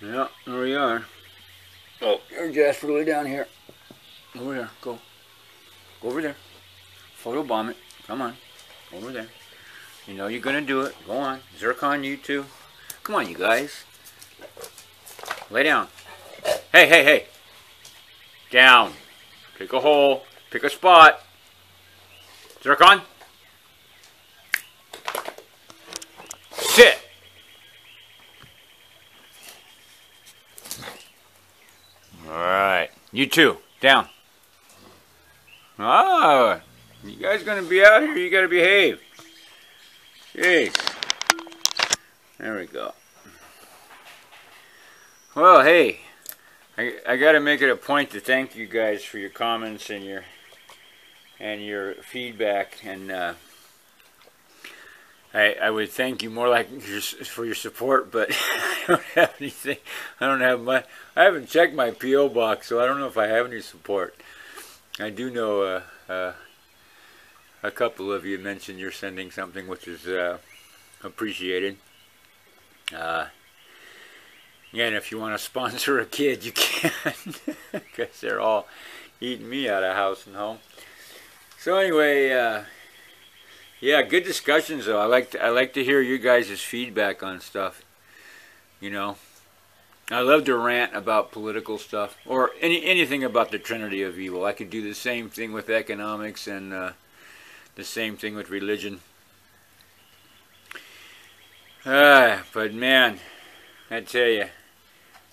Yeah, there we are. Oh, there's Jasper way down here. Over there, go. Go over there. Photobomb it. Come on. Over there. You know you're gonna do it. Go on. Zircon, you too. Come on, you guys. Lay down. Hey, hey, hey. Down. Pick a hole. Pick a spot. Zircon. Sit. Alright. You too. Down. Ah. You guys gonna be out here? You gotta behave. Jeez. There we go. Well, hey. I gotta make it a point to thank you guys for your comments and your feedback, and I would thank you more like for your support, but I don't have anything. I haven't checked my P.O. box, so I don't know if I have any support. I do know a couple of you mentioned you're sending something, which is appreciated. And if you want to sponsor a kid, you can, because they're all eating me out of house and home. So anyway, yeah, good discussions though. I like to hear you guys' feedback on stuff. You know, I love to rant about political stuff or anything about the Trinity of evil. I could do the same thing with economics and the same thing with religion. But man, I tell you,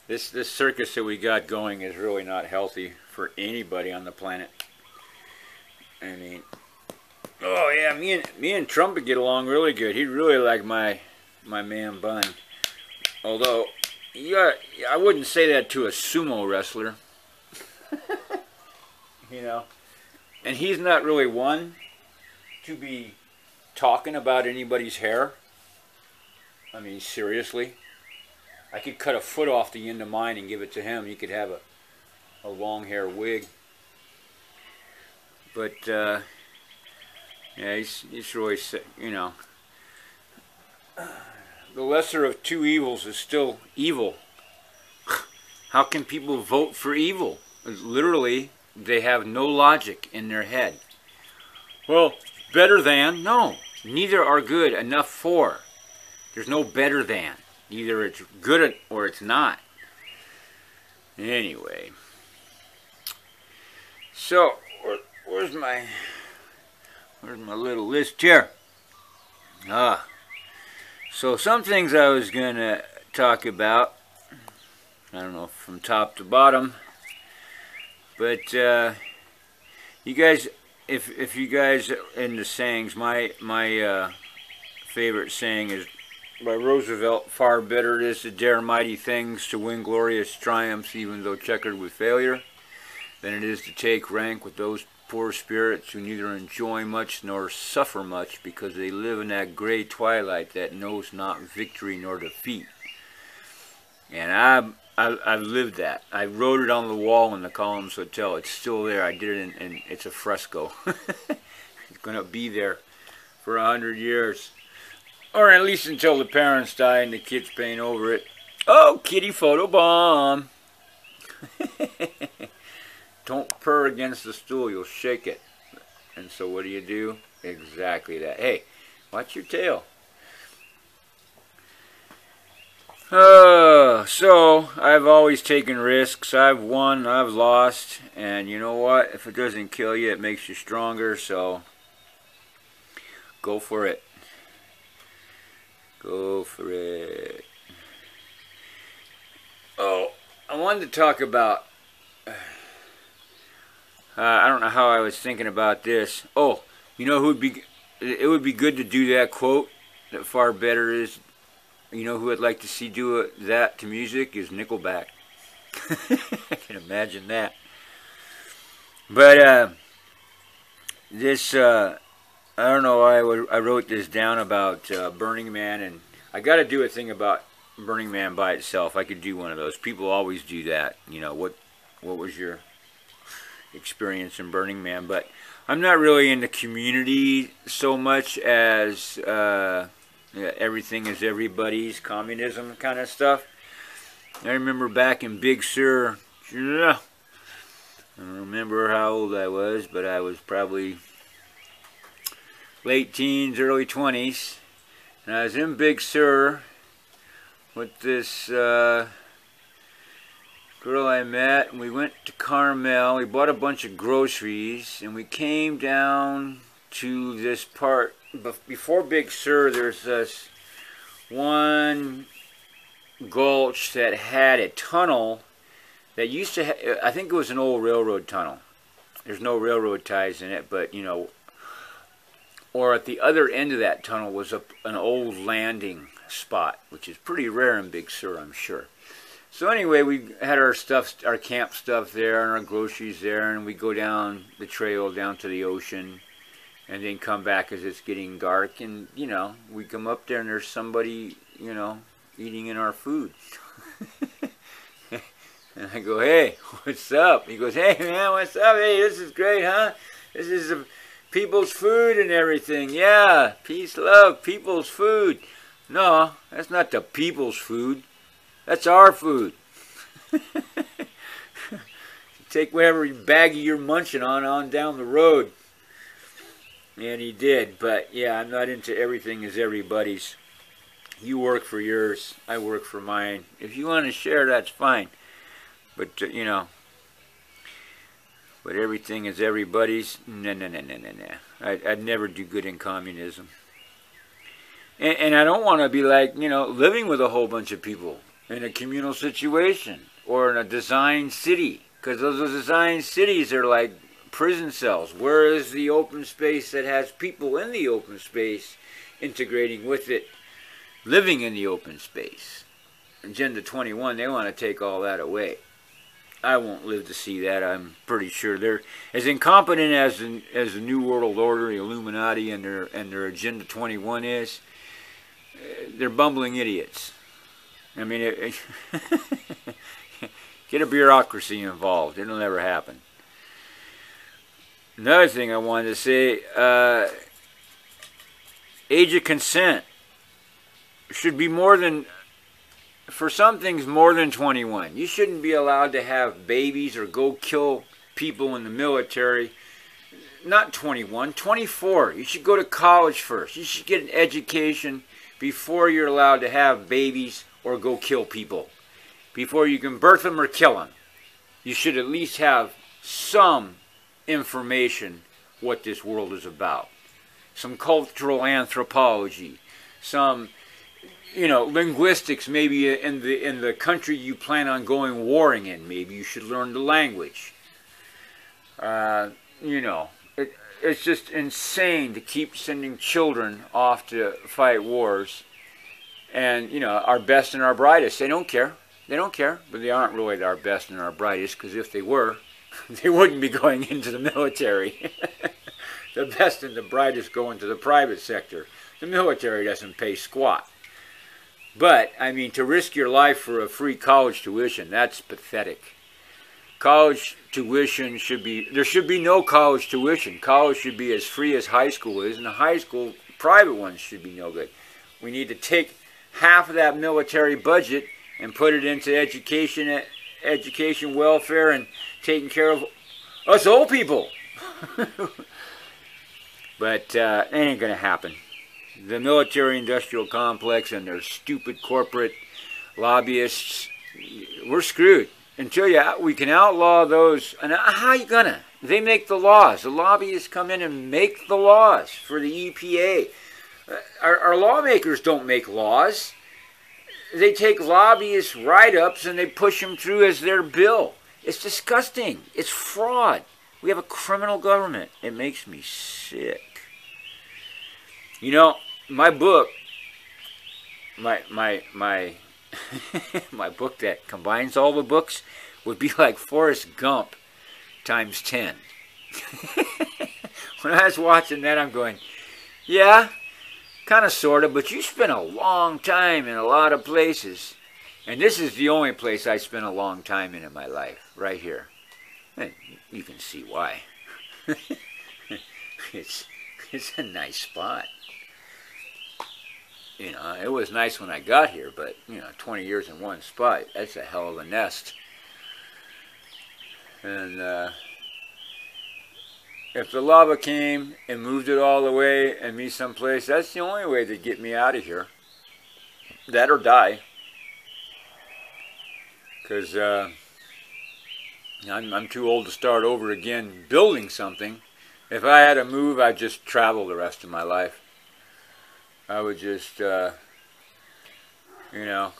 this circus that we got going is really not healthy for anybody on the planet. I mean, oh yeah, me and Trump would get along really good. He'd really like my man Bun. Although, yeah, I wouldn't say that to a sumo wrestler. You know, and he's not really one to be talking about anybody's hair. I mean, seriously. I could cut a foot off the end of mine and give it to him. He could have a long hair wig. But, yeah, he's really, you know, the lesser of two evils is still evil. How can people vote for evil? Literally, they have no logic in their head. Well, better than? No. Neither are good enough for. There's no better than. Either it's good or it's not. Anyway. So, where's my little list here? So some things I was going to talk about. I don't know from top to bottom. But, you guys, if you guys are into sayings, my favorite saying is by Roosevelt: far better it is to dare mighty things, to win glorious triumphs even though checkered with failure, than it is to take rank with those poor spirits who neither enjoy much nor suffer much, because they live in that gray twilight that knows not victory nor defeat. And I lived that. I wrote it on the wall in the Columns Hotel. It's still there. I did it and it's a fresco. It's going to be there for 100 years. Or at least until the parents die and the kids paint over it. Oh, kitty photo bomb. Don't purr against the stool, you'll shake it. And so what do? Exactly that. Hey, watch your tail. So, I've always taken risks. I've won, I've lost. And you know what? If it doesn't kill you, it makes you stronger. So, go for it. Go for it. Oh, I wanted to talk about... I don't know how I was thinking about this. Oh, you know who would be... It would be good to do that quote, that far better is... You know who I'd like to see do that to music is Nickelback. I can imagine that. But, this... I don't know why I wrote this down about Burning Man, and I got to do a thing about Burning Man by itself. I could do one of those. People always do that. You know, what was your experience in Burning Man? But I'm not really in the community so much as everything is everybody's communism kind of stuff. I remember back in Big Sur, I don't remember how old I was, but I was probably late teens, early 20s. And I was in Big Sur with this girl I met, and we went to Carmel. We bought a bunch of groceries, and we came down to this part. Before Big Sur, there's this one gulch that had a tunnel that used to I think it was an old railroad tunnel. There's no railroad ties in it, but you know, or at the other end of that tunnel was an old landing spot, which is pretty rare in Big Sur, I'm sure. So anyway, we had our stuff, our camp stuff there, and our groceries there, and we go down the trail down to the ocean, and then come back as it's getting dark, and you know, we come up there and there's somebody, you know, eating in our food. And I go, hey, what's up? He goes, hey man, what's up? Hey, this is great, huh? This is people's food and everything. Yeah, peace, love, people's food. No, that's not the people's food. That's our food. Take whatever baggie you're munching on down the road. And he did, but yeah, I'm not into everything is everybody's. You work for yours, I work for mine. If you want to share, that's fine. But, you know, but everything is everybody's. No. I'd never do good in communism. And I don't want to be like, you know, living with a whole bunch of people in a communal situation or in a designed city. Because those designed cities are like prison cells. Whereas the open space that has people in the open space integrating with it, living in the open space. Agenda 21, they want to take all that away. I won't live to see that. I'm pretty sure they're as incompetent as the New World Order, the Illuminati, and their Agenda 21 is. They're bumbling idiots. I mean, get a bureaucracy involved. It'll never happen. Another thing I wanted to say, age of consent should be more than, for some things, more than 21. You shouldn't be allowed to have babies or go kill people in the military. Not 21, 24. You should go to college first. You should get an education before you're allowed to have babies or go kill people. Before you can birth them or kill them. You should at least have some information what this world is about. Some cultural anthropology. Some, you know, linguistics, maybe in the country you plan on going warring in. Maybe you should learn the language. You know, it's just insane to keep sending children off to fight wars. And, you know, our best and our brightest, they don't care. They don't care, but they aren't really our best and our brightest, because if they were, they wouldn't be going into the military. The best and the brightest go into the private sector. The military doesn't pay squat. But, I mean, to risk your life for a free college tuition, that's pathetic. College tuition should be, there should be no college tuition. College should be as free as high school is, and the high school private ones should be no good. We need to take half of that military budget and put it into education, welfare, and taking care of us old people. But it ain't going to happen. The military-industrial complex and their stupid corporate lobbyists, we're screwed. Until we can outlaw those. And how are you going to? They make the laws. The lobbyists come in and make the laws for the EPA. Our lawmakers don't make laws. They take lobbyist write-ups and they push them through as their bill. It's disgusting. It's fraud. We have a criminal government. It makes me sick. You know, my book, my my book that combines all the books would be like Forrest Gump times 10. When I was watching that, I'm going, yeah, kind of, sort of, but you spent a long time in a lot of places. And this is the only place I spent a long time in my life, right here. And you can see why. It's a nice spot. You know, it was nice when I got here, but, you know, 20 years in one spot, that's a hell of a nest. And if the lava came and moved it all away and me someplace, that's the only way to get me out of here. That or die. Because I'm too old to start over again building something. If I had to move, I'd just travel the rest of my life. I would just, you know,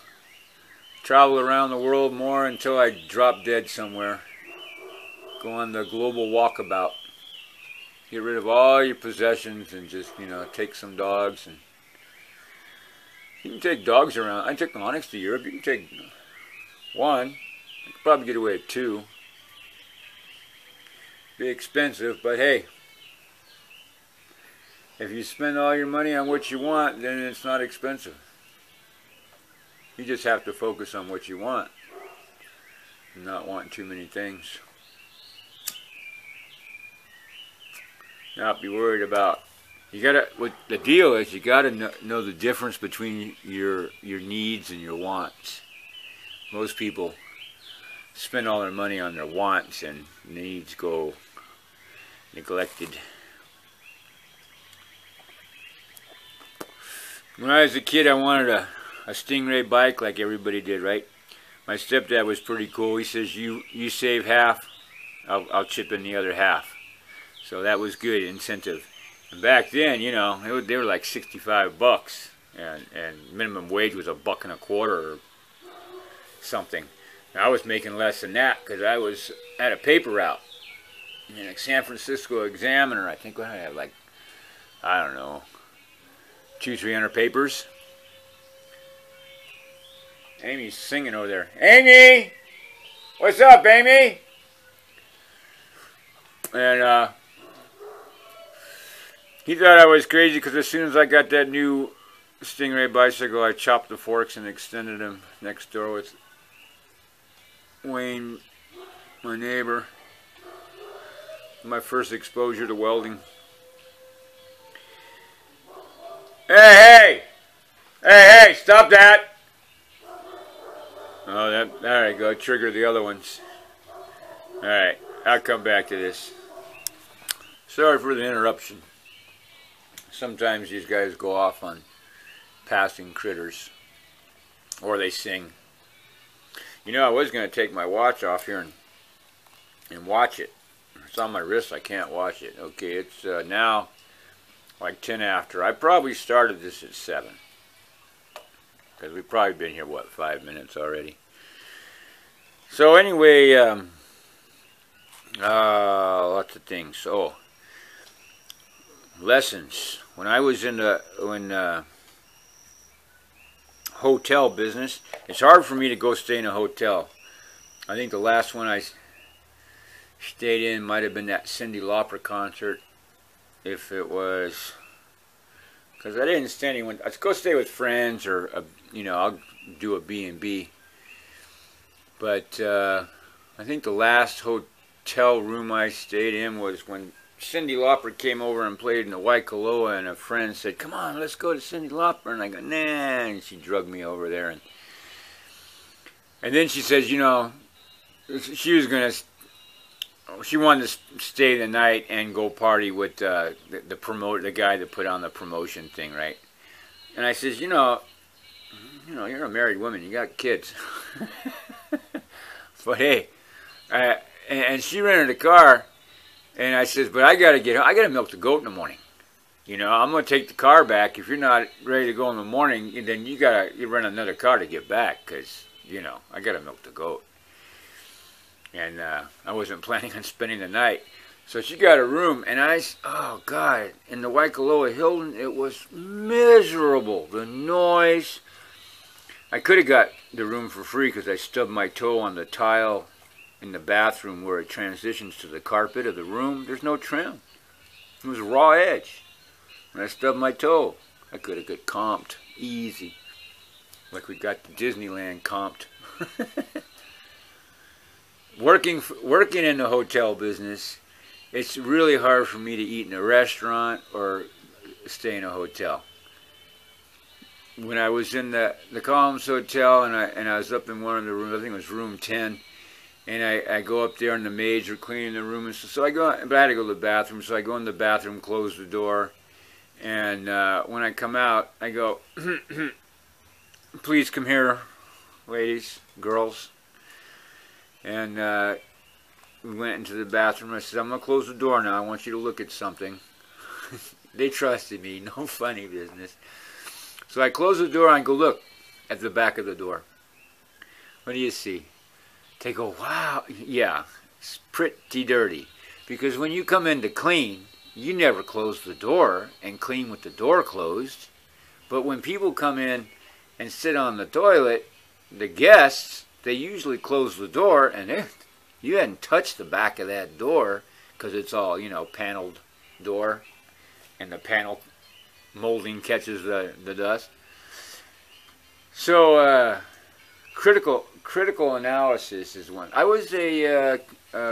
travel around the world more until I drop dead somewhere. Go on the global walkabout. Get rid of all your possessions and just, you know, take some dogs. And you can take dogs around. I took Onyx to Europe. You can take one. You could probably get away with two. Be expensive, but hey. If you spend all your money on what you want, then it's not expensive. You just have to focus on what you want and not want too many things. Not be worried about. You gotta. What the deal is, you gotta know the difference between your needs and your wants. Most people spend all their money on their wants and needs go neglected. When I was a kid, I wanted a Stingray bike like everybody did, right? My stepdad was pretty cool. He says, you save half, I'll chip in the other half. So that was good incentive. And back then, you know, they were like 65 bucks. And minimum wage was $1.25 or something. And I was making less than that because I was at a paper route. You know, like San Francisco Examiner, I think, what I had, like, I don't know, 200-300 papers. Amy's singing over there. Amy! What's up, Amy? And he thought I was crazy because as soon as I got that new Stingray bicycle, I chopped the forks and extended them next door with Wayne, my neighbor. My first exposure to welding. Hey, stop that! Oh, there you go, trigger the other ones. Alright, I'll come back to this. Sorry for the interruption. Sometimes these guys go off on passing critters. Or they sing. You know, I was going to take my watch off here and watch it. It's on my wrist, I can't watch it. Okay, it's now like 10 after. I probably started this at 7. Because we've probably been here, what, 5 minutes already. So anyway, lots of things. So, lessons. When I was in the hotel business, it's hard for me to go stay in a hotel. I think the last one I stayed in might have been that Cyndi Lauper concert. If it was, because I didn't stay anyone. I'd go stay with friends, or you know, I'll do a B&B. But I think the last hotel room I stayed in was when Cyndi Lauper came over and played in the Waikoloa, and a friend said, "Come on, let's go to Cyndi Lauper." And I go, "Nah," and she drugged me over there. And then she says, you know, she wanted to stay the night and go party with the guy that put on the promotion thing, right? And I says, you know, you're a married woman, you got kids. But hey, and she rented a car, and I says, but I gotta milk the goat in the morning. You know, I'm gonna take the car back. If you're not ready to go in the morning, then you rent another car to get back, because you know I gotta milk the goat. And I wasn't planning on spending the night. So she got a room, and oh God, in the Waikoloa Hilton, it was miserable. The noise. I could have got the room for free because I stubbed my toe on the tile in the bathroom where it transitions to the carpet of the room. There's no trim. It was raw edge. And I stubbed my toe. I could have got comped. Easy. Like we got the Disneyland comped. Working in the hotel business, it's really hard for me to eat in a restaurant or stay in a hotel. when I was in the Columns Hotel, and I was up in one of the rooms, I think it was room 10, and I go up there and the maids are cleaning the room, and so I go, but I had to go to the bathroom, so I go in the bathroom, close the door, and when I come out, I go, please come here, ladies, girls, and we went into the bathroom. I said, I'm going to close the door now, I want you to look at something. They trusted me, no funny business. So I close the door and I go look at the back of the door. What do you see? They go, wow, yeah, it's pretty dirty. Because when you come in to clean, you never close the door and clean with the door closed. But when people come in and sit on the toilet, the guests, they usually close the door, and you hadn't touched the back of that door because it's all, you know, paneled door, and the panel molding catches the dust. So critical analysis is one. I was a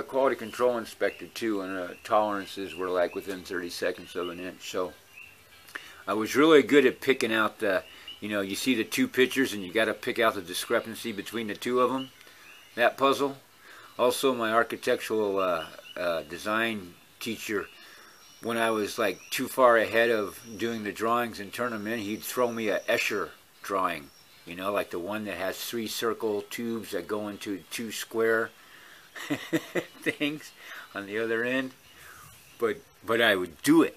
quality control inspector too, and tolerances were like within 30 seconds of an inch. So I was really good at picking out the, you know, you see the two pictures and you got to pick out the discrepancy between the two of them. That puzzle. Also, my architectural design teacher, when I was like too far ahead of doing the drawings and turn them in, he'd throw me a Escher drawing, you know, like the one that has 3 circle tubes that go into 2 square things on the other end. But I would do it.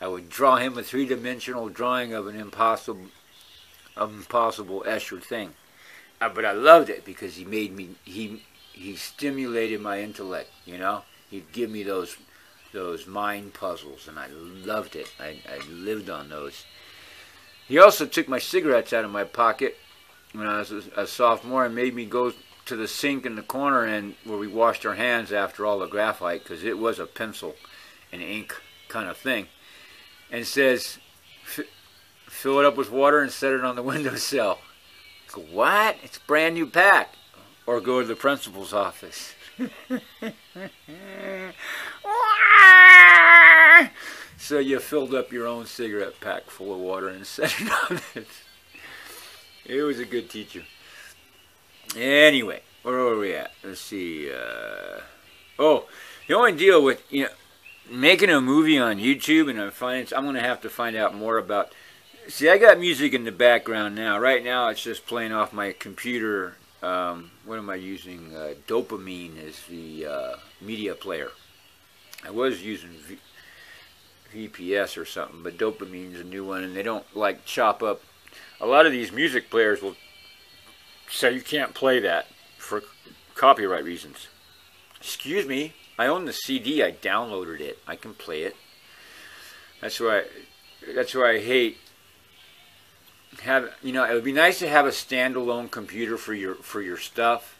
I would draw him a 3-dimensional drawing of an impossible Escher thing. But I loved it because he made me, he stimulated my intellect, you know. He'd give me those mind puzzles, and I loved it. I lived on those. He also took my cigarettes out of my pocket when I was a sophomore and made me go to the sink in the corner and where we washed our hands after all the graphite, because it was a pencil and ink kind of thing, and says, fill it up with water and set it on the windowsill. I go, what? It's a brand new pack. Or go to the principal's office. So you filled up your own cigarette pack full of water and set it on it. It was a good teacher. Anyway, where are we at? Let's see. Oh, the only deal with, you know, making a movie on YouTube, and I'm going to have to find out more about. See, I got music in the background now. Right now, it's just playing off my computer. What am I using? Dopamine is the media player. I was using VPS or something, but Dopamine's a new one, and they don't like chop up. A lot of these music players will say you can't play that for copyright reasons. Excuse me, I own the CD. I downloaded it. I can play it. That's why I hate. You know, it would be nice to have a standalone computer for your stuff,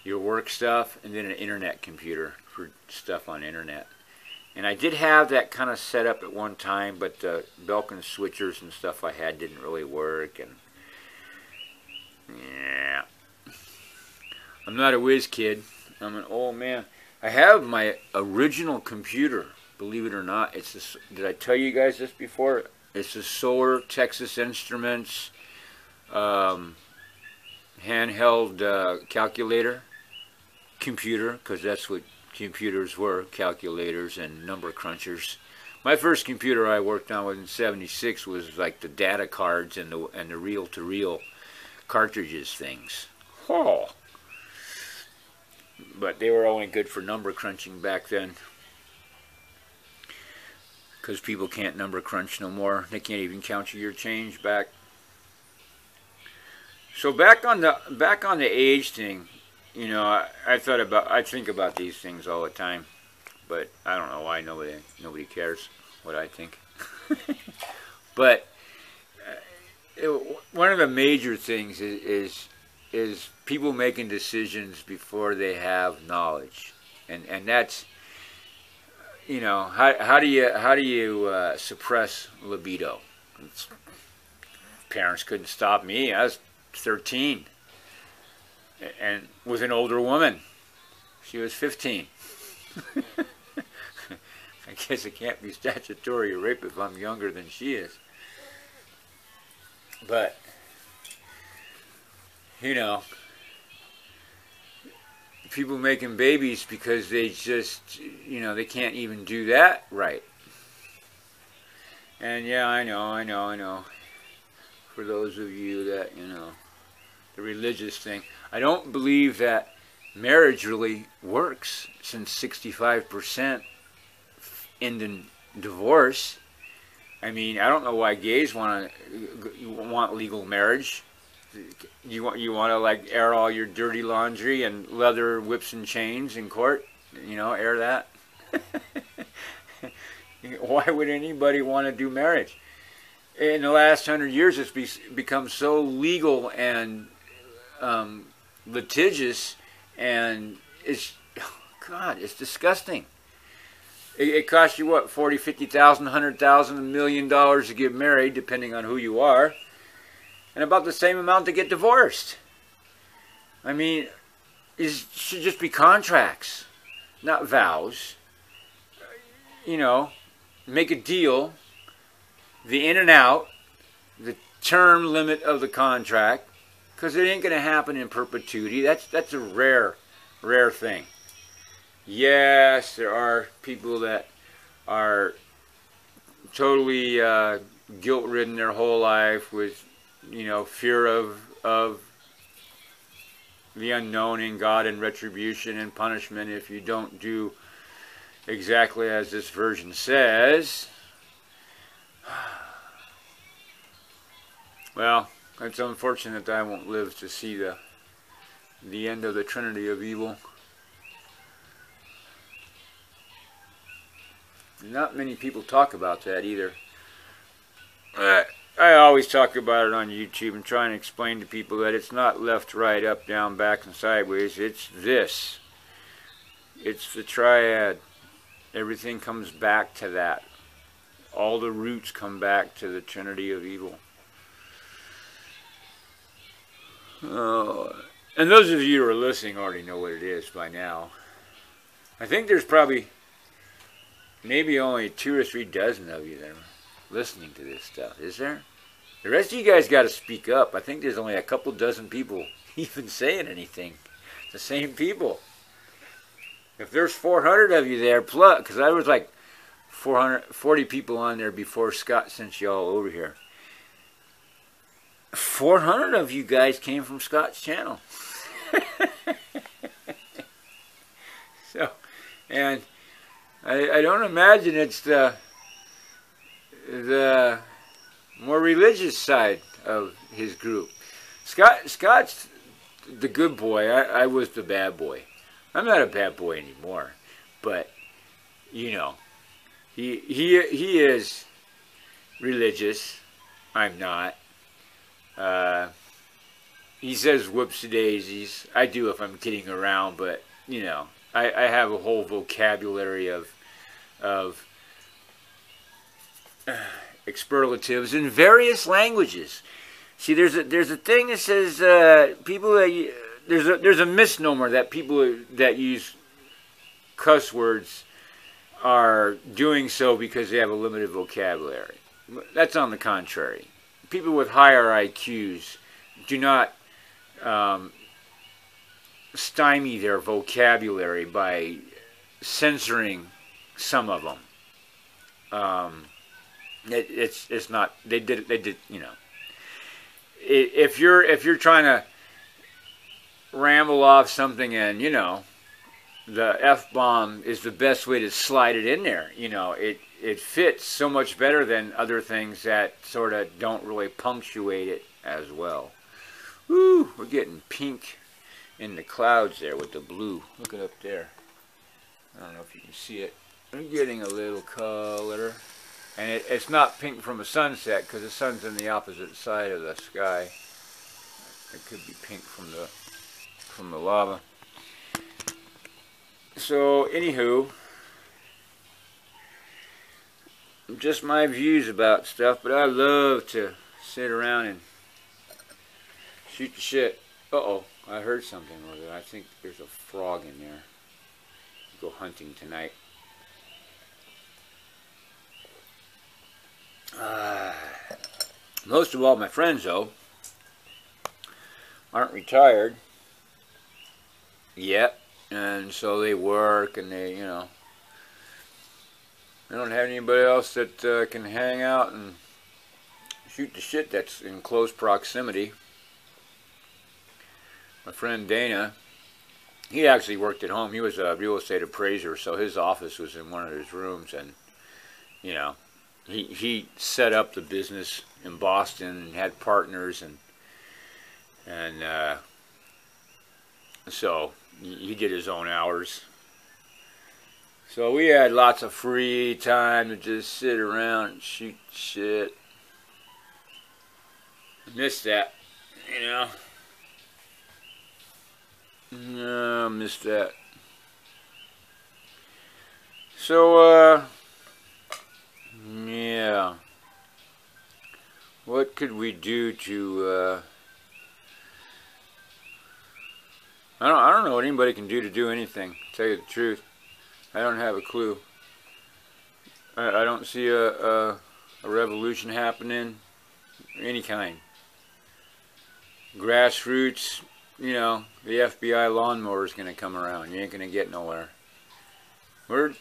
your work stuff, and then an internet computer for stuff on internet. And I did have that kind of set up at one time, but the Belkin switchers and stuff I had didn't really work, and yeah, I'm not a whiz kid. I'm an old man. I have my original computer, believe it or not. It's this, did I tell you guys this before? It's a Solar Texas Instruments handheld calculator computer, because that's what computers were, calculators and number crunchers. My first computer I worked on in '76 was like the data cards and the reel-to-reel cartridges things. Oh, but they were only good for number crunching back then, because people can't number crunch no more. They can't even count your change back. So back on the age thing, you know, I think about these things all the time, but I don't know why nobody cares what I think. But one of the major things is people making decisions before they have knowledge, and that's, you know, how do you suppress libido? Parents couldn't stop me. I was 13, and with an older woman. She was 15. I guess it can't be statutory rape if I'm younger than she is. But, you know, people making babies because they just, you know, they can't even do that right. And yeah, I know. For those of you that, you know, the religious thing, I don't believe that marriage really works, since 65% end in divorce. I mean, I don't know why gays want legal marriage. You want to like air all your dirty laundry and leather whips and chains in court? You know, air that. Why would anybody want to do marriage? In the last 100 years, it's become so legal and litigious, and it's, oh God, it's disgusting. It costs you what, 40, 50,000, 100,000, $1 million to get married, depending on who you are, and about the same amount to get divorced. I mean, it should just be contracts, not vows. You know, make a deal, the in and out, the term limit of the contract, because it ain't going to happen in perpetuity. That's a rare thing. Yes, there are people that are totally guilt-ridden their whole life with, you know, fear of the unknown in God and retribution and punishment if you don't do exactly as this version says. Well, it's unfortunate that I won't live to see the end of the Trinity of evil. Not many people talk about that either. I always talk about it on YouTube and try and explain to people that it's not left, right, up, down, back, and sideways. It's this. It's the triad. Everything comes back to that. All the roots come back to the Trinity of evil. And those of you who are listening already know what it is by now. I think there's probably maybe only 2 or 3 dozen of you that are listening to this stuff. Is there? The rest of you guys got to speak up. I think there's only a couple dozen people even saying anything. The same people. If there's 400 of you there, plus, because I was like 440 people on there before Scott sent you all over here. 400 of you guys came from Scott's channel. So, and I don't imagine it's the more religious side of his group. Scott's the good boy. I was the bad boy. I'm not a bad boy anymore, but you know, he is religious. I'm not. He says whoopsie daisies. I do if I'm kidding around, but you know, I have a whole vocabulary of expletives in various languages. See, there's a thing that says people that there's a misnomer that people that use cuss words are doing so because they have a limited vocabulary. That's on the contrary. People with higher IQs do not stymie their vocabulary by censoring some of them. It's not, they did you know, if you're trying to ramble off something and, you know, the F-bomb is the best way to slide it in there, you know, it fits so much better than other things that sort of don't really punctuate it as well. Woo, we're getting pink in the clouds there with the blue. Look it up there. I don't know if you can see it. We're getting a little color. And it's not pink from a sunset because the sun's on the opposite side of the sky. It could be pink from the lava. So, anywho, just my views about stuff, but I love to sit around and shoot the shit. Uh-oh, I heard something over there. I think there's a frog in there. Go hunting tonight. Most of all my friends, though, aren't retired yet, and so they work, and they, they don't have anybody else that can hang out and shoot the shit that's in close proximity. My friend Dana, he actually worked at home. He was a real estate appraiser, so his office was in one of his rooms, and he set up the business in Boston and had partners, and so he did his own hours. So we had lots of free time to just sit around and shoot shit. Missed that, No, missed that. So, yeah. What could we do to, I don't know what anybody can do anything, to tell you the truth. I don't have a clue. I don't see a revolution happening, any kind. Grassroots, the FBI lawnmower is going to come around. You ain't going to get nowhere. We're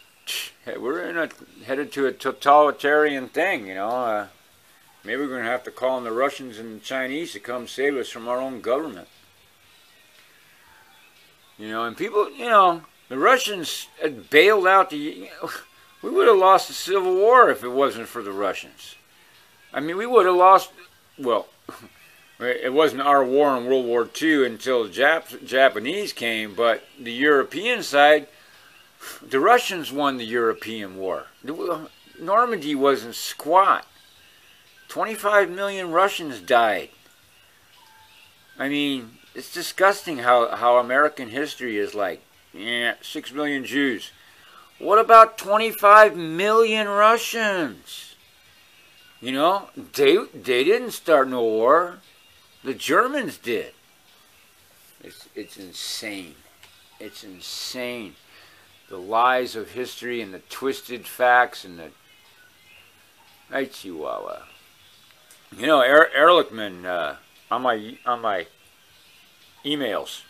headed to a totalitarian thing, maybe we're going to have to call on the Russians and the Chinese to come save us from our own government. And people, the Russians had bailed out we would have lost the Civil War if it wasn't for the Russians. I mean, we would have lost, well, it wasn't our war in World War II until the Japanese came, but the European side, the Russians won the European War. Normandy wasn't squat. 25 million Russians died. I mean, it's disgusting how American history is like, 6 million Jews. What about 25 million Russians? They didn't start no war. The Germans did. It's insane. It's insane. The lies of history and the twisted facts and the... Hey, Chihuahua. Ehrlichman, on my emails,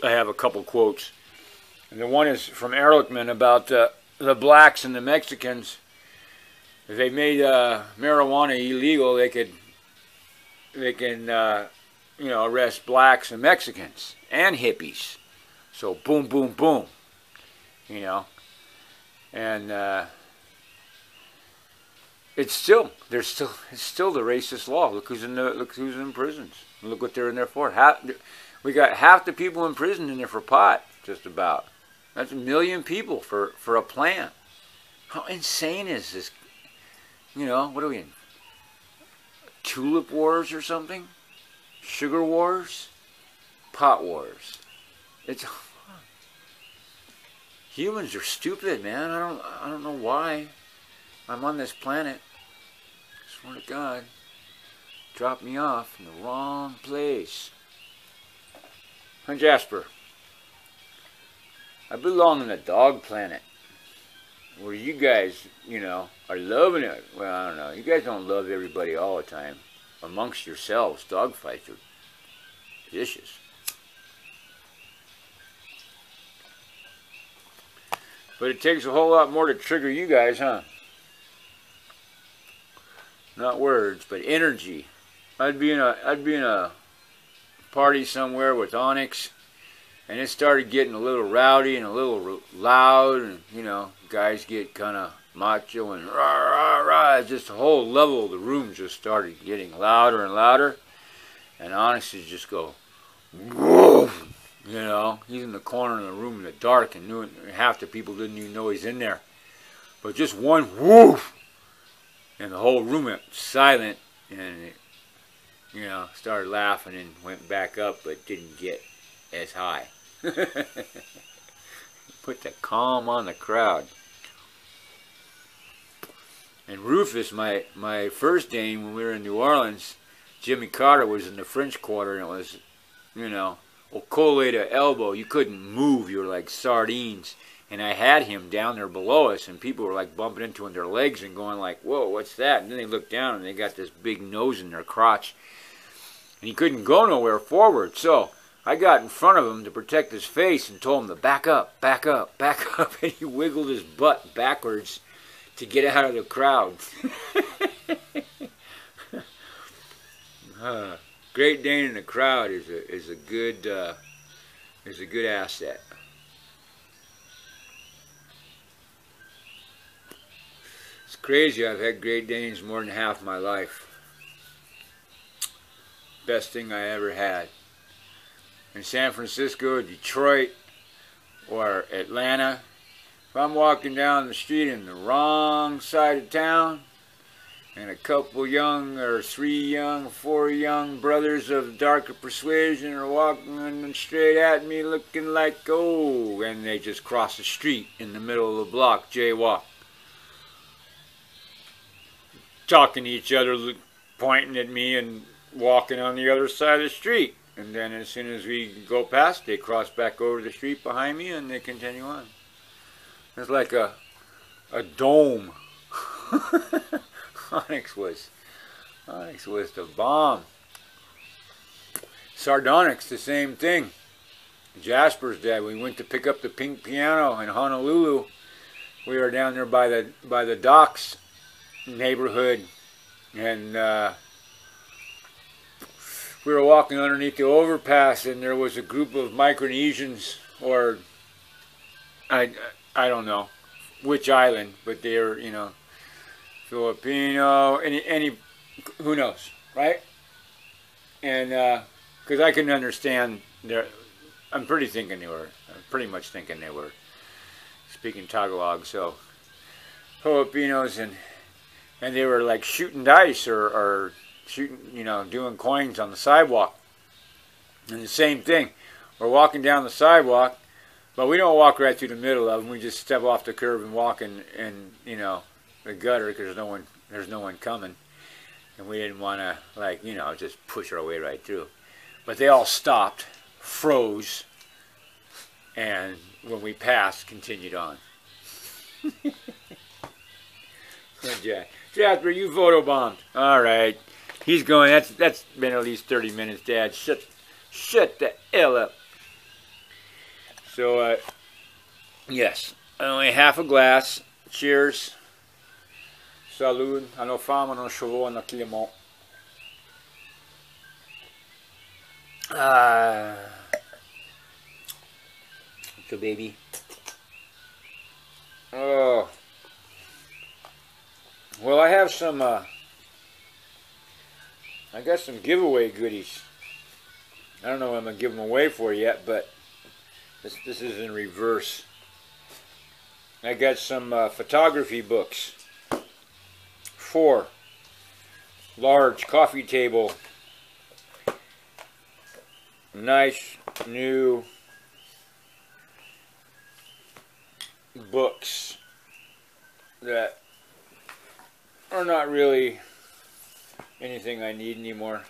I have a couple quotes. And the one is from Ehrlichman about the blacks and the Mexicans. If they made marijuana illegal, they can arrest blacks and Mexicans and hippies. So boom, boom, boom. And it's still the racist law. Look who's in prisons. Look what they're in there for. We got half the people in prison in there for pot, just about. That's 1 million people for a plant. How insane is this? What are we in? Tulip wars or something? Sugar wars? Pot wars. Humans are stupid, man. I don't know why I'm on this planet. I swear to God. Dropped me off in the wrong place. I'm Jasper. I belong in the dog planet. Where you guys, are loving it. Well, I don't know. You guys don't love everybody all the time. Amongst yourselves, dog fights are vicious. But it takes a whole lot more to trigger you guys, huh? Not words, but energy. I'd be in a party somewhere with Onyx, and it started getting a little rowdy and a little loud, and guys get kind of macho and rah rah rah. Just the whole level of the room just started getting louder and louder, and Onyx would just go, woof. He's in the corner of the room in the dark, and half the people didn't even know he's in there. But just one woof, and the whole room went silent, and it, started laughing and went back up, but didn't get as high. Put that calm on the crowd. And Rufus, my first Dane, when we were in New Orleans, Jimmy Carter was in the French Quarter, and it was, Okole to elbow. You couldn't move. You were like sardines. And I had him down there below us, and people were like bumping into their legs and going like, whoa, what's that? And then they looked down and they got this big nose in their crotch. And he couldn't go nowhere forward. So I got in front of him to protect his face and told him to back up, back up, back up. And he wiggled his butt backwards to get out of the crowd. Great Dane in the crowd is a good asset. It's crazy. I've had Great Danes more than half my life. Best thing I ever had. In San Francisco, Detroit, or Atlanta, if I'm walking down the street in the wrong side of town, and a couple young, or 4 young brothers of darker persuasion are walking straight at me looking like, oh, and they just cross the street in the middle of the block, jaywalk. Talking to each other, pointing at me and walking on the other side of the street. And then as soon as we go past, they cross back over the street behind me and they continue on. It's like a dome. Onyx was the bomb. Sardonyx, the same thing. Jasper's dad. We went to pick up the pink piano in Honolulu. We were down there by the docks neighborhood, and we were walking underneath the overpass, and there was a group of Micronesians, or I don't know which island, but they were, you know, Filipino, any who knows, right? And because I couldn't understand I'm pretty much thinking they were speaking Tagalog. So Filipinos, and they were like shooting dice or shooting, you know, doing coins on the sidewalk. And the same thing, we're walking down the sidewalk, but we don't walk right through the middle of them. We just step off the curb and walk in you know, the gutter, because there's no one coming, and we didn't want to, like, you know, just push our way right through. But they all stopped, froze, and when we passed, continued on. Jasper, you photobombed. All right, he's going. That's been at least 30 minutes, Dad. Shut the hell up. So yes, only half a glass. Cheers. Salud, a nos femmes, a nos chevaux, a nos clément. So baby. Oh. Well, I have some, I got some giveaway goodies. I don't know what I'm going to give them away for yet, but this is in reverse. I got some photography books. 4 large coffee table, nice new books that are not really anything I need anymore.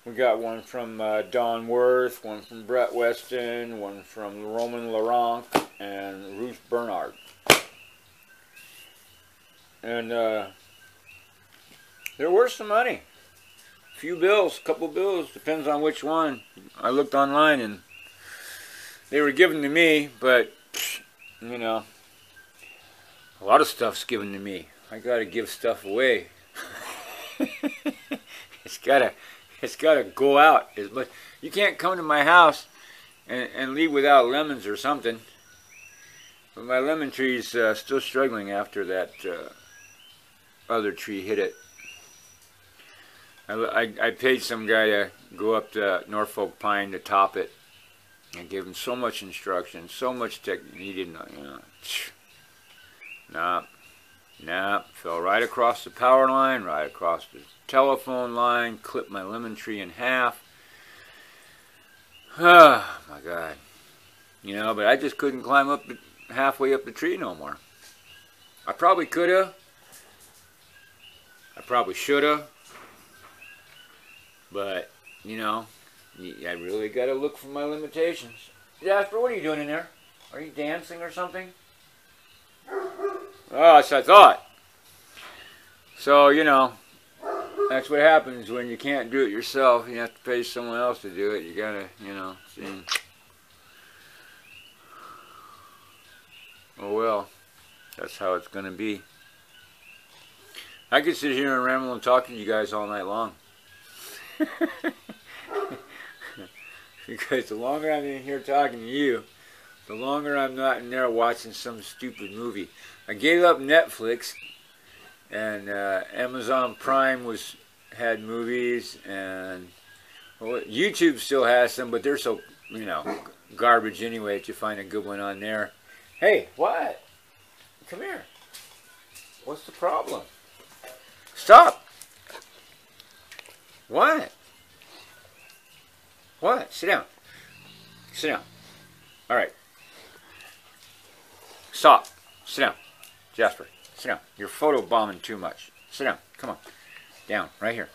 We got one from Don Worth, one from Brett Weston, one from Roman Laurent, and Ruth Bernard. And they're worth some money. A few bills, couple bills, depends on which one. I looked online and they were given to me, but, you know, a lot of stuff's given to me. I gotta give stuff away. It's gotta go out. You can't come to my house and leave without lemons or something. But my lemon tree's still struggling after that other tree hit it. I paid some guy to go up to Norfolk Pine to top it, and gave him so much instruction, so much technique. He didn't know, you know. Nah, fell right across the power line, right across the telephone line, clipped my lemon tree in half. Oh my God. You know, but I just couldn't climb up halfway up the tree no more. I probably could have. I probably should have. But, you know, I really got to look for my limitations. Jasper, what are you doing in there? Are you dancing or something? Oh, that's what I thought. So, you know, that's what happens when you can't do it yourself. You have to pay someone else to do it. You gotta, you know, see. Oh well, that's how it's gonna be. I could sit here and ramble and talk to you guys all night long. Because the longer I'm in here talking to you, the longer I'm not in there watching some stupid movie. I gave up Netflix, and Amazon Prime had movies, and well, YouTube still has some, but they're so, you know, garbage anyway that you find a good one on there. Hey, what? Come here. What's the problem? Stop. What? What? Sit down. Sit down. All right. Stop. Sit down. Jasper, sit down. You're photo bombing too much. Sit down. Come on. Down. Right here.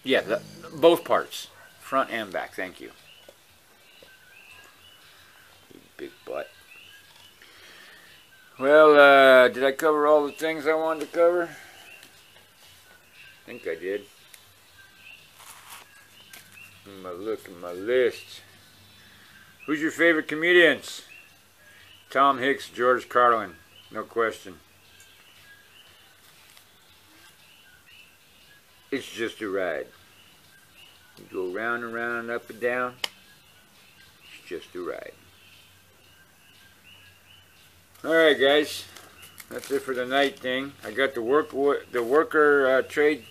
Yeah, both parts. Front and back. Thank you. You big butt. Well, did I cover all the things I wanted to cover? I think I did. Look at my list. Who's your favorite comedians? Tom Hicks, George Carlin, no question. It's just a ride. You go round and round and up and down. It's just a ride. Alright guys, that's it for the night thing. I got the worker trade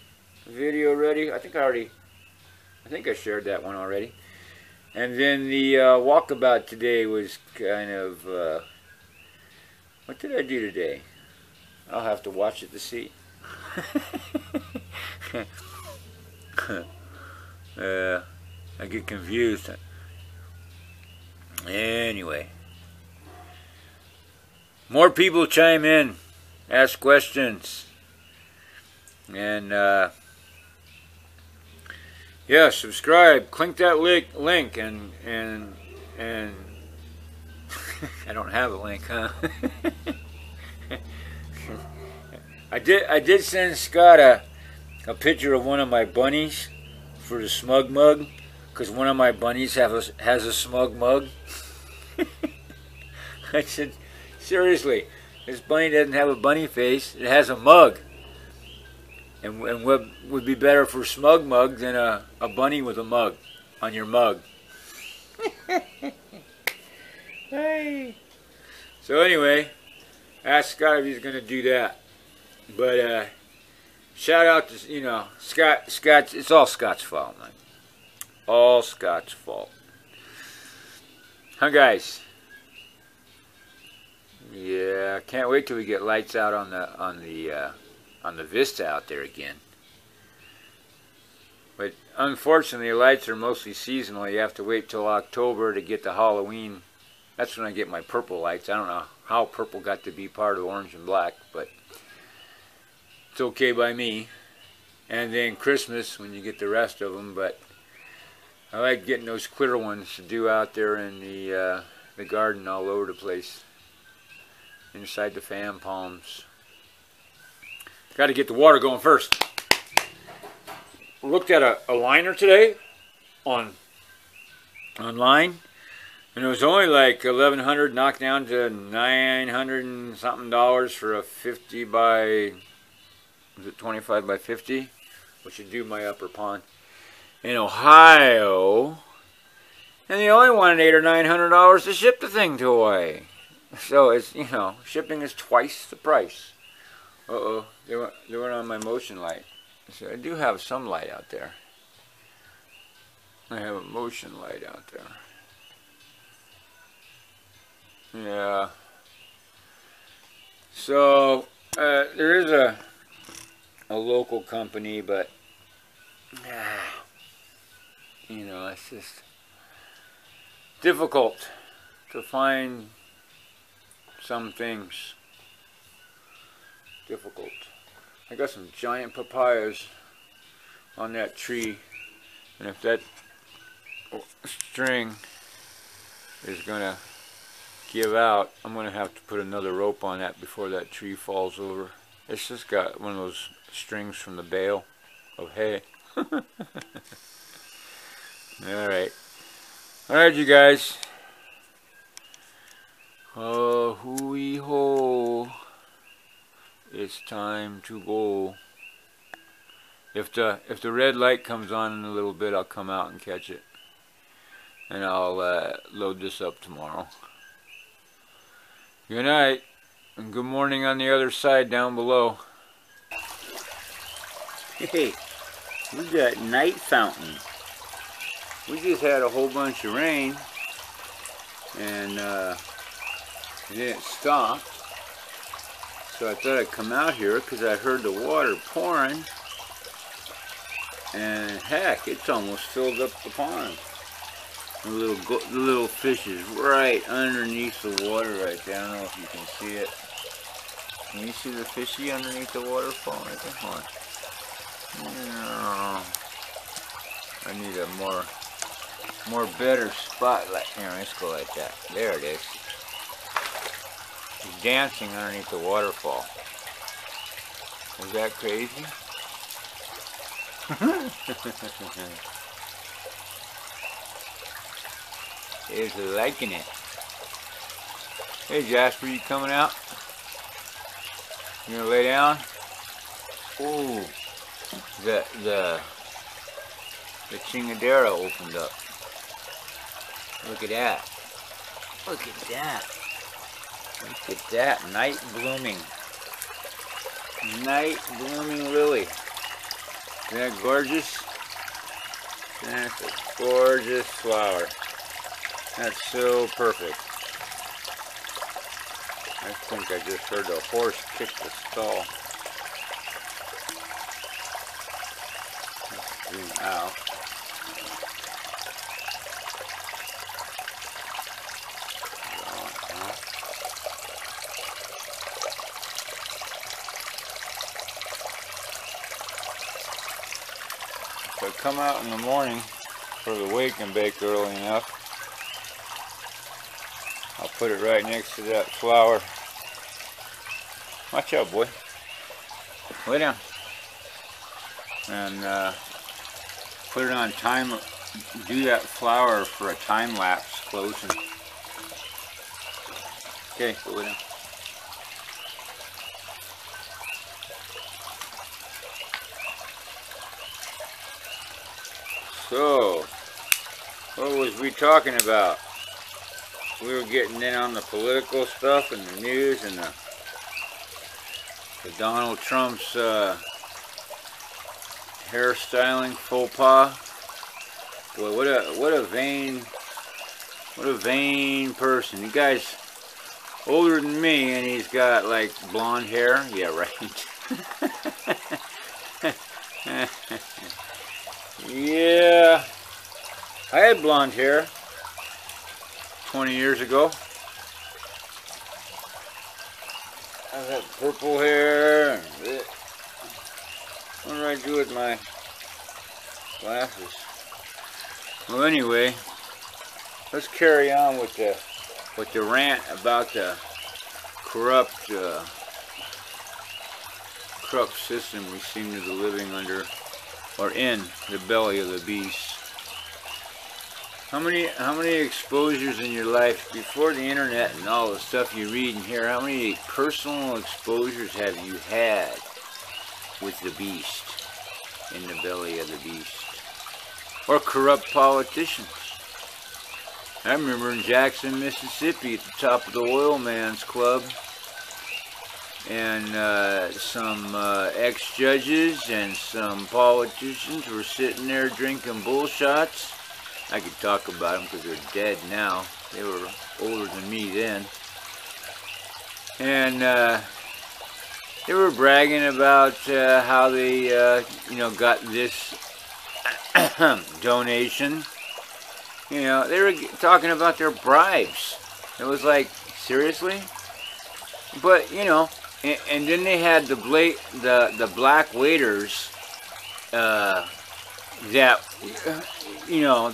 video ready. I think I shared that one already. And then the walkabout today was kind of, what did I do today? I'll have to watch it to see. I get confused. Anyway. More people chime in, ask questions. And, yeah, subscribe, click that link, and I don't have a link, huh? I did send Scott a picture of one of my bunnies for the smug mug, because one of my bunnies has a smug mug. I said, seriously, this bunny doesn't have a bunny face, it has a mug. And what would be better for smug mug than a bunny with a mug on your mug? Hey. So anyway, ask Scott if he's going to do that. But shout out to, you know, Scott. It's all Scott's fault, man. All Scott's fault. Huh, guys? Yeah, can't wait till we get lights out on the Vista out there again. But unfortunately, lights are mostly seasonal. You have to wait till October to get the Halloween. That's when I get my purple lights. I don't know how purple got to be part of orange and black, but it's okay by me. And then Christmas when you get the rest of them. But I like getting those clear ones to do out there in the garden all over the place, inside the fan palms. Got to get the water going first. Looked at a liner today online, and it was only like $1,100, knocked down to $900 and something for a 50 by, was it 25 by 50, which would do my upper pond in Ohio, and they only wanted $800 or $900 to ship the thing to Hawaii. So it's, you know, shipping is twice the price. Uh-oh, they went on my motion light. So I do have some light out there. I have a motion light out there. Yeah. So, there is a local company, but, you know, it's just difficult to find some things. Difficult. I got some giant papayas on that tree, and if that string is gonna give out, I'm gonna have to put another rope on that before that tree falls over. It's just got one of those strings from the bale of hay. Alright. Alright, you guys. Hoo-wee ho. It's time to go. If the red light comes on in a little bit, I'll come out and catch it. And I'll load this up tomorrow. Good night. And good morning on the other side down below. Hey, we got night fountain. We just had a whole bunch of rain. And then it stopped. So I thought I'd come out here because I heard the water pouring. And heck, it's almost filled up the pond. The little fish is right underneath the water right there. I don't know if you can see it. Can you see the fishy underneath the waterfall right there? Hold on. I need a more better spot. Like here, let's go like that. There it is. He's dancing underneath the waterfall. Is that crazy? Is liking it. Hey Jasper, you coming out? You gonna lay down? Ooh, the chingadera opened up. Look at that. Look at that. Look at that. Night blooming. Night blooming lily. Isn't that gorgeous? That's a gorgeous flower. That's so perfect. I think I just heard a horse kick the stall. Let's zoom out. If I come out in the morning for the wake and bake early enough, I'll put it right next to that flower. Watch out, boy. Lay down. And put it on time. Do that flower for a time lapse closing. Okay, go lay down. So, what was we talking about? We were getting in on the political stuff and the news and the Donald Trump's hairstyling faux pas. Boy, what a vain person. The guy's older than me and he's got like blonde hair. Yeah, right. Yeah, I had blonde hair 20 years ago. I had purple hair. What did I do with my glasses? Well, anyway, let's carry on with the rant about the corrupt system we seem to be living under, or in the belly of the beast. How many exposures in your life before the internet and all the stuff you read and hear? How many personal exposures have you had with the beast, in the belly of the beast, or corrupt politicians? I remember in Jackson, Mississippi, at the top of the Oil Man's Club, and some ex-judges and some politicians were sitting there drinking bullshots. I could talk about them because they're dead now. They were older than me then. And they were bragging about how they, got this donation. You know, they were talking about their bribes. It was like, seriously? But, you know, and then they had the black waiters that, you know,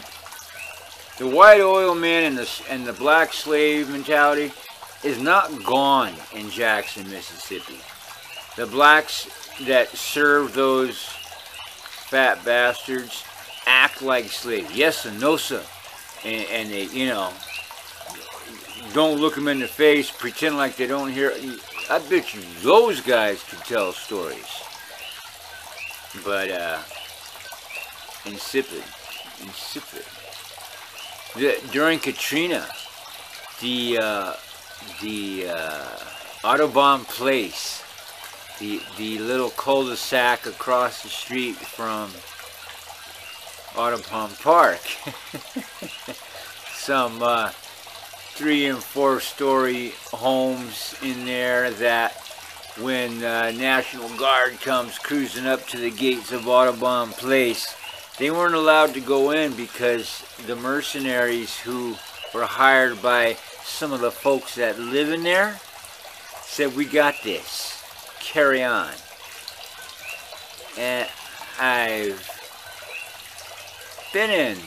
The white oil man and the black slave mentality is not gone in Jackson, Mississippi. The blacks that serve those fat bastards act like slaves. Yes and no, sir. And they, you know, don't look them in the face, pretend like they don't hear. I bet you those guys could tell stories. But, insipid. During Katrina, the Audubon Place, the little cul-de-sac across the street from Audubon Park, some 3- and 4-story homes in there that when National Guard comes cruising up to the gates of Audubon Place, they weren't allowed to go in because the mercenaries who were hired by some of the folks that live in there said, "We got this, carry on." And I've been in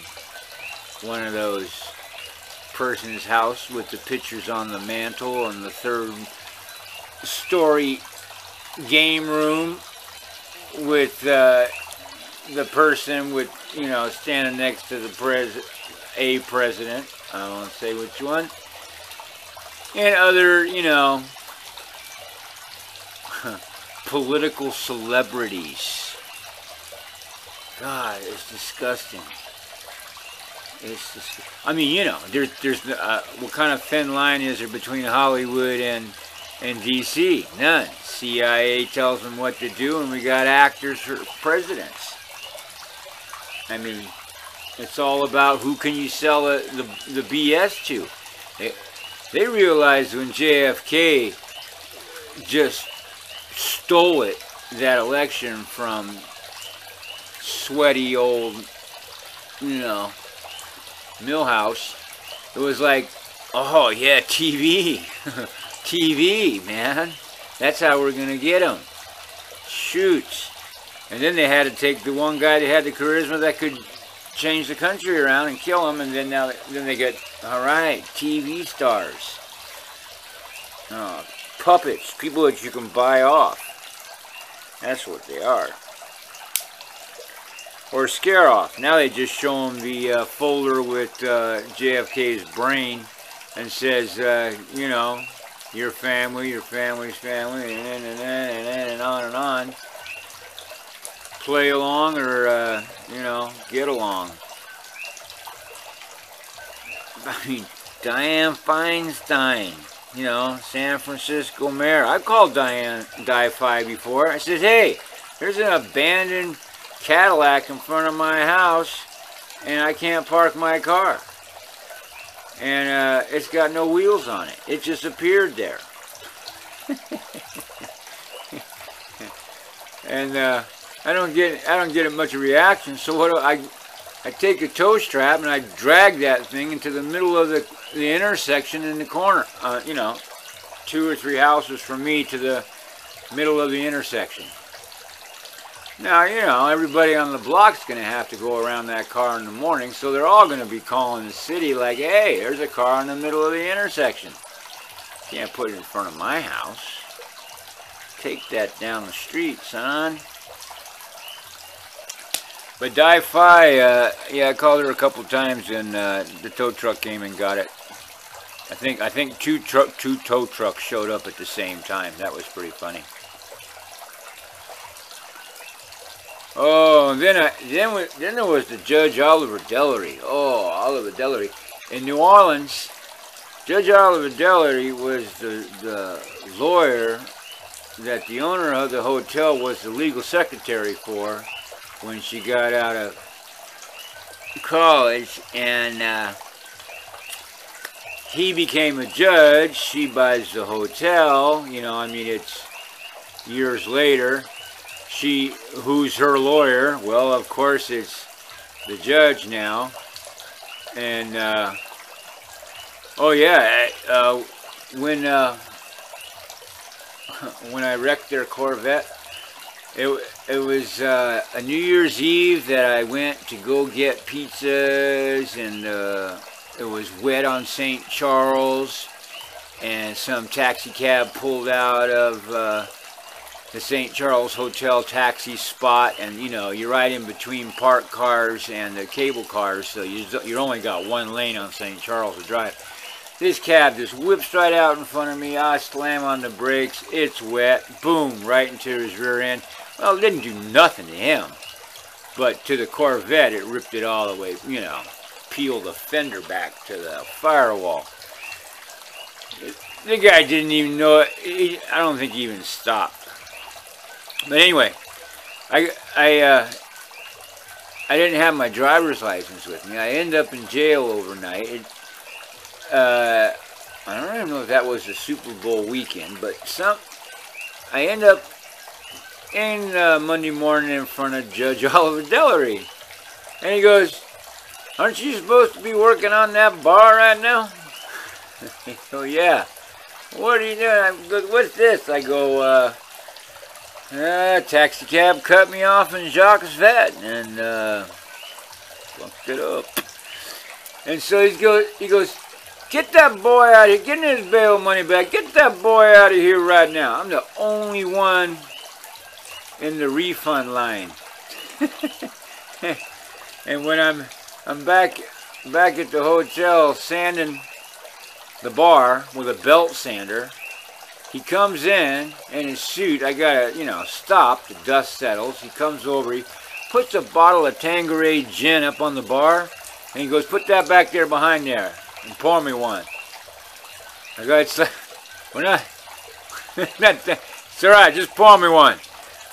one of those person's house with the pictures on the mantle and the 3rd story game room with the person with, you know, standing next to the president, I won't say which one, and other, you know, political celebrities. God, it's disgusting. It's just, I mean, you know, there's what kind of thin line is there between Hollywood and DC? None. CIA tells them what to do, and we got actors for presidents. I mean, it's all about who can you sell the BS to. They realized when JFK just stole that election from sweaty old, you know, Millhouse, it was like, oh yeah, TV. TV, man. That's how we're going to get them. Shoot. And then they had to take the one guy that had the charisma that could change the country around and kill him, and then then they get, alright, TV stars. Oh, puppets, people that you can buy off. That's what they are. Or scare off. Now they just show them the folder with JFK's brain and says, you know, your family, your family's family, and on and on. Play along or, you know, get along. I mean, Dianne Feinstein, you know, San Francisco mayor. I called Di-Fi before. I said, hey, there's an abandoned Cadillac in front of my house, and I can't park my car. And it's got no wheels on it. It just appeared there. And I don't get much of a reaction. So what do I take a tow strap and I drag that thing into the middle of the intersection in the corner. You know, 2 or 3 houses from me to the middle of the intersection. Now, you know, everybody on the block's going to have to go around that car in the morning, so they're all going to be calling the city like, hey, there's a car in the middle of the intersection. Can't put it in front of my house. Take that down the street, son. But Di-Fi, yeah, I called her a couple times, and the tow truck came and got it. I think two tow trucks showed up at the same time. That was pretty funny. Oh, then there was the Judge Oliver Dellery. Oh, Oliver Dellery. In New Orleans, Judge Oliver Dellery was the lawyer that the owner of the hotel was the legal secretary for when she got out of college, and he became a judge. She buys the hotel. You know, I mean, it's years later. Who's her lawyer? Well, of course, it's the judge now. And, oh yeah, when I wrecked their Corvette, It was a New Year's Eve that I went to go get pizzas, and it was wet on St. Charles, and some taxi cab pulled out of the St. Charles Hotel taxi spot, and you know, you're right in between parked cars and the cable cars, so you only got one lane on St. Charles to drive. This cab just whips right out in front of me. I slam on the brakes. It's wet. Boom, right into his rear end. Well, it didn't do nothing to him, but to the Corvette, it ripped it all the way, you know, peeled the fender back to the firewall. The guy didn't even know it. I don't think he even stopped. But anyway, I didn't have my driver's license with me. I ended up in jail overnight. I don't even know if that was the Super Bowl weekend, but I ended up in Monday morning in front of Judge Oliver Dellery. And he goes, "Aren't you supposed to be working on that bar right now?" I go, "Yeah." "What are you doing?" I go, "What's this?" I go, taxi cab cut me off in Jacques Vet and fucked it up. And so he goes, "Get that boy out of here. Get his bail money back. Get that boy out of here right now." I'm the only one in the refund line. And when I'm back at the hotel sanding the bar with a belt sander, he comes in his suit. I gotta, you know, stop. The dust settles. He comes over. He puts a bottle of Tanqueray gin up on the bar, and he goes, "Put that back there behind there and pour me one." I go, "We're not. It's all right. Just pour me one."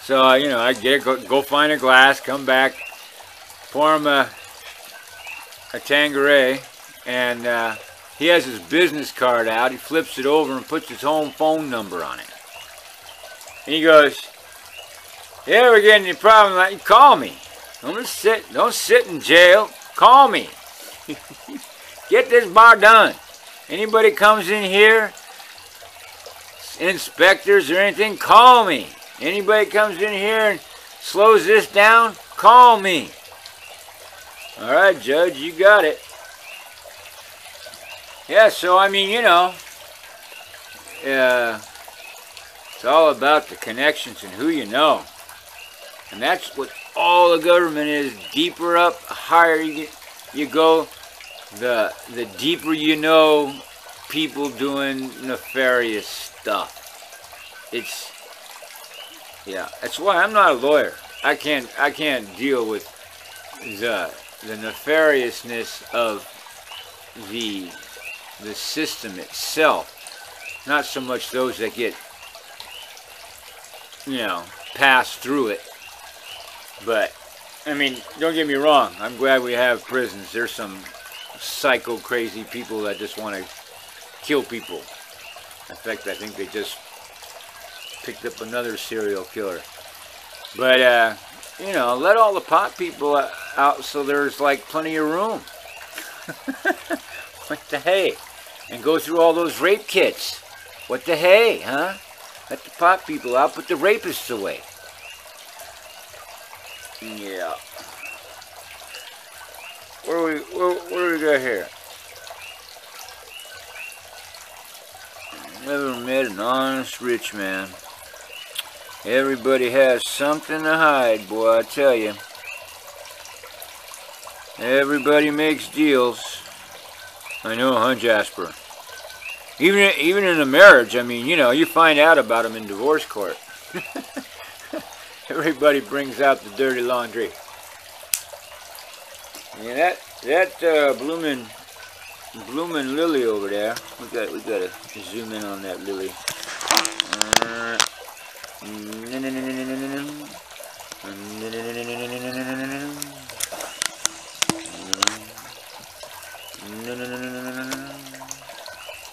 So you know, I get it. Go find a glass. Come back. Pour him a Tanqueray, and he has his business card out. He flips it over and puts his home phone number on it. And he goes, "Yeah, we're getting any problem, like, you call me. Don't sit in jail. Call me. Get this bar done. Anybody comes in here, inspectors or anything, call me. Anybody comes in here and slows this down, call me." "All right, Judge, you got it." Yeah, so I mean, you know, it's all about the connections and who you know. And that's what all the government is. Deeper up, higher you go, the deeper you know people doing nefarious stuff. That's why I'm not a lawyer. I can't deal with the nefariousness of the system itself. Not so much those that get, you know, pass through it. But I mean, don't get me wrong, I'm glad we have prisons. There's some psycho crazy people that just want to kill people. In fact, I think they just picked up another serial killer. But you know, let all the pot people out so there's like plenty of room. What the hey? And go through all those rape kits. What the hey, huh? Let the pot people out, put the rapists away. Yeah. What do we got here? Never met an honest rich man. Everybody has something to hide, boy, I tell you. Everybody makes deals. I know, huh, Jasper? Even in a marriage, I mean, you know, you find out about them in divorce court. Everybody brings out the dirty laundry. Yeah, that blooming lily over there. We gotta zoom in on that lily.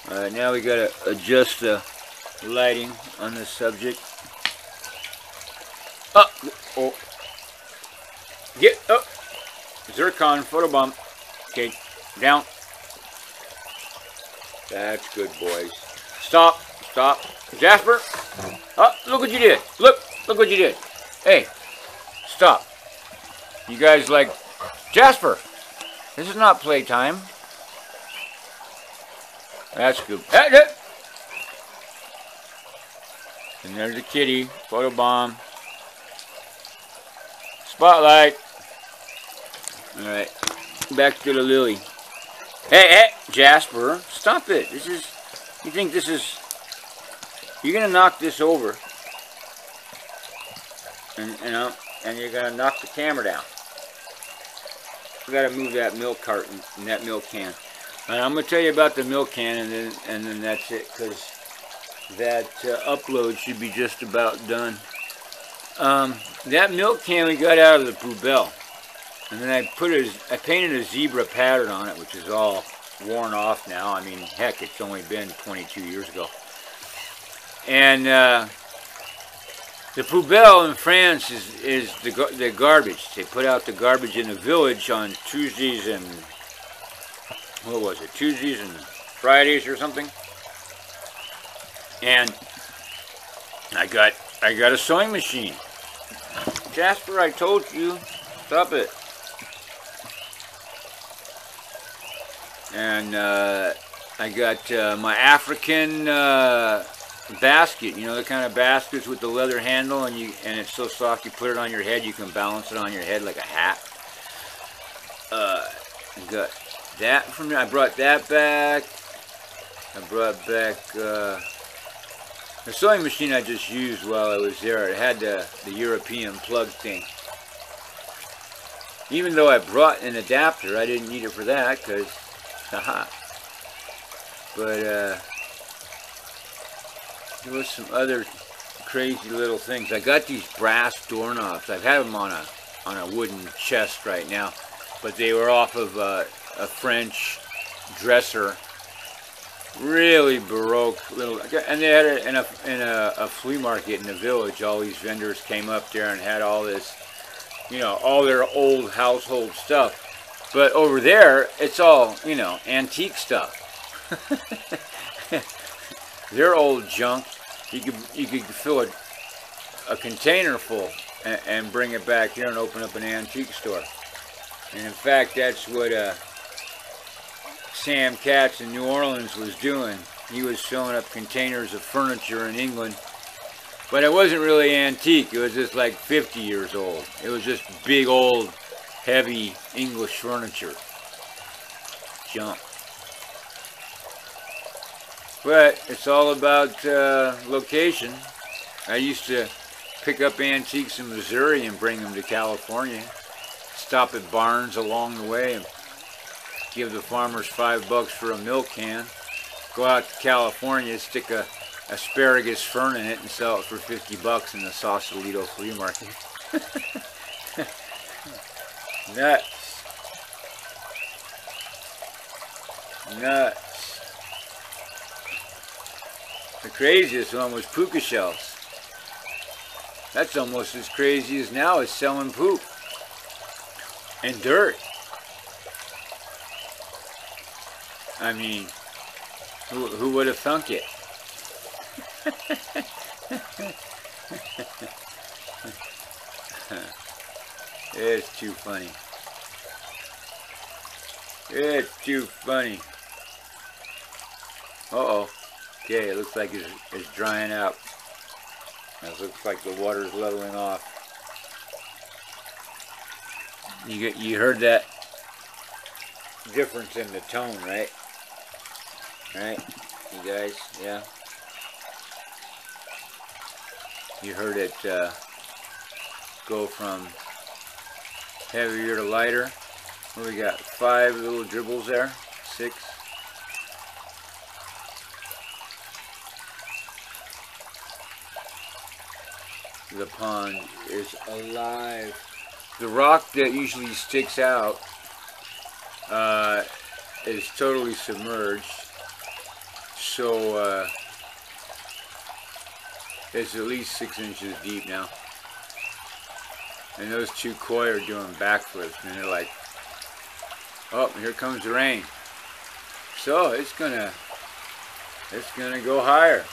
Alright, now we gotta adjust the lighting on this subject. Oh, get up. Zircon photobomb. Okay, down. That's good, boys. Stop. Jasper. Oh, look what you did. Look what you did. Hey, stop. You guys like, Jasper, this is not playtime. That's good. And there's the kitty, photo bomb. Spotlight. Alright, back to the lily. Hey, Jasper, stop it. This is, you think this is, you're going to knock this over. And, you know, and you're going to knock the camera down. We got to move that milk carton and that milk can. And I'm going to tell you about the milk can, and then that's it, because that upload should be just about done. That milk can we got out of the poubelle, and then I painted a zebra pattern on it, which is all worn off now. I mean, heck, it's only been 22 years ago. And the poubelle in France is the garbage. They put out the garbage in the village on Tuesdays and, what was it, Tuesdays and Fridays or something. And I got a sewing machine. Jasper, I told you, stop it. And I got my African basket, you know, the kind of baskets with the leather handle, and it's so soft you put it on your head, you can balance it on your head like a hat. I got that from there. I brought that back. I brought back the sewing machine I just used while I was there. It had the European plug thing. Even though I brought an adapter, I didn't need it for that, because, haha. But there was some other crazy little things. I got these brass doorknobs. I've had them on a wooden chest right now, but they were off of a French dresser. Really baroque little, and they had it in a flea market in the village. All these vendors came up there and had all this, you know, all their old household stuff. But over there, it's all, you know, antique stuff. Their old junk, you could fill a container full and bring it back here and open up an antique store. And in fact, that's what Sam Katz in New Orleans was doing. He was filling up containers of furniture in England, but it wasn't really antique. It was just like 50 years old. It was just big old heavy English furniture. Junk. But it's all about location. I used to pick up antiques in Missouri and bring them to California. Stop at barns along the way and give the farmers $5 for a milk can. Go out to California, stick a asparagus fern in it, and sell it for $50 in the Sausalito flea market. Nuts. Nuts. The craziest one was puka shells. That's almost as crazy as now as selling poop and dirt. I mean, who would have thunk it? It's too funny. It's too funny. Uh-oh. Okay, it looks like it's drying out. It looks like the water's leveling off. You heard that difference in the tone, right? Right? You guys, yeah? You heard it go from heavier to lighter. What we got? 5 little dribbles there? 6? The pond is alive. The rock that usually sticks out is totally submerged, so it's at least 6 inches deep now. And those 2 koi are doing backflips, and they're like, oh, here comes the rain. So it's gonna go higher.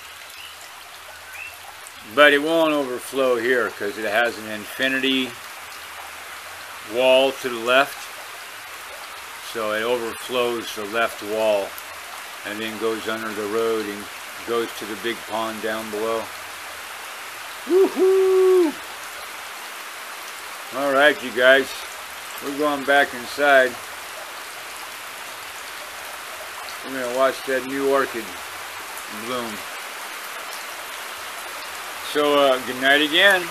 But it won't overflow here because it has an infinity wall to the left. So it overflows the left wall and then goes under the road and goes to the big pond down below. Woohoo! Alright, you guys, we're going back inside. We're going to watch that new orchid bloom. So, good night again.